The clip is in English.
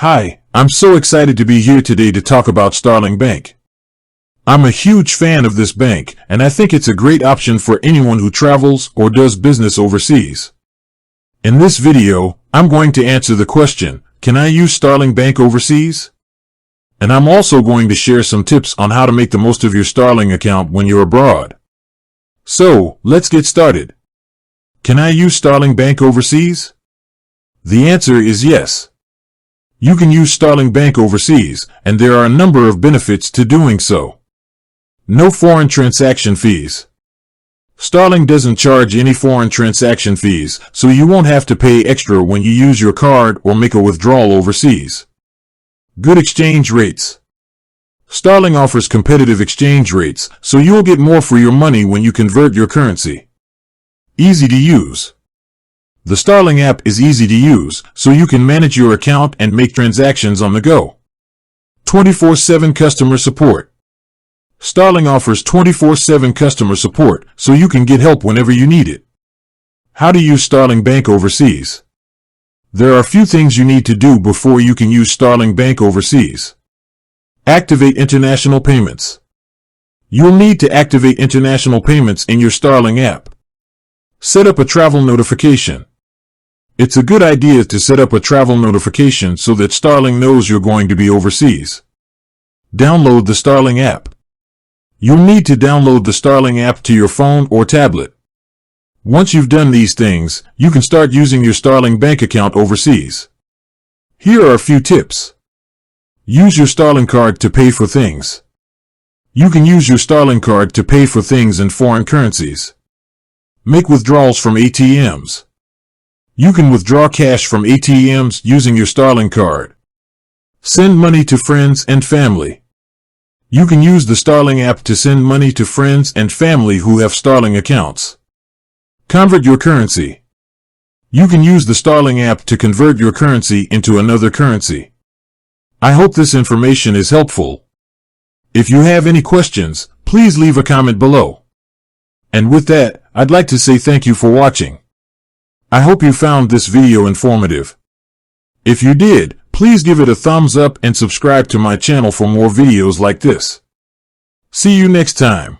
Hi, I'm so excited to be here today to talk about Starling Bank. I'm a huge fan of this bank, and I think it's a great option for anyone who travels or does business overseas. In this video, I'm going to answer the question, can I use Starling Bank overseas? And I'm also going to share some tips on how to make the most of your Starling account when you're abroad. So, let's get started. Can I use Starling Bank overseas? The answer is yes. You can use Starling Bank overseas, and there are a number of benefits to doing so. No foreign transaction fees. Starling doesn't charge any foreign transaction fees, so you won't have to pay extra when you use your card or make a withdrawal overseas. Good exchange rates. Starling offers competitive exchange rates, so you'll get more for your money when you convert your currency. Easy to use. The Starling app is easy to use, so you can manage your account and make transactions on the go. 24/7 customer support. Starling offers 24/7 customer support, so you can get help whenever you need it. How to use Starling Bank overseas? There are a few things you need to do before you can use Starling Bank overseas. Activate international payments. You'll need to activate international payments in your Starling app. Set up a travel notification. It's a good idea to set up a travel notification so that Starling knows you're going to be overseas. Download the Starling app. You'll need to download the Starling app to your phone or tablet. Once you've done these things, you can start using your Starling Bank account overseas. Here are a few tips. Use your Starling card to pay for things. You can use your Starling card to pay for things in foreign currencies. Make withdrawals from ATMs. You can withdraw cash from ATMs using your Starling card. Send money to friends and family. You can use the Starling app to send money to friends and family who have Starling accounts. Convert your currency. You can use the Starling app to convert your currency into another currency. I hope this information is helpful. If you have any questions, please leave a comment below. And with that, I'd like to say thank you for watching. I hope you found this video informative. If you did, please give it a thumbs up and subscribe to my channel for more videos like this. See you next time.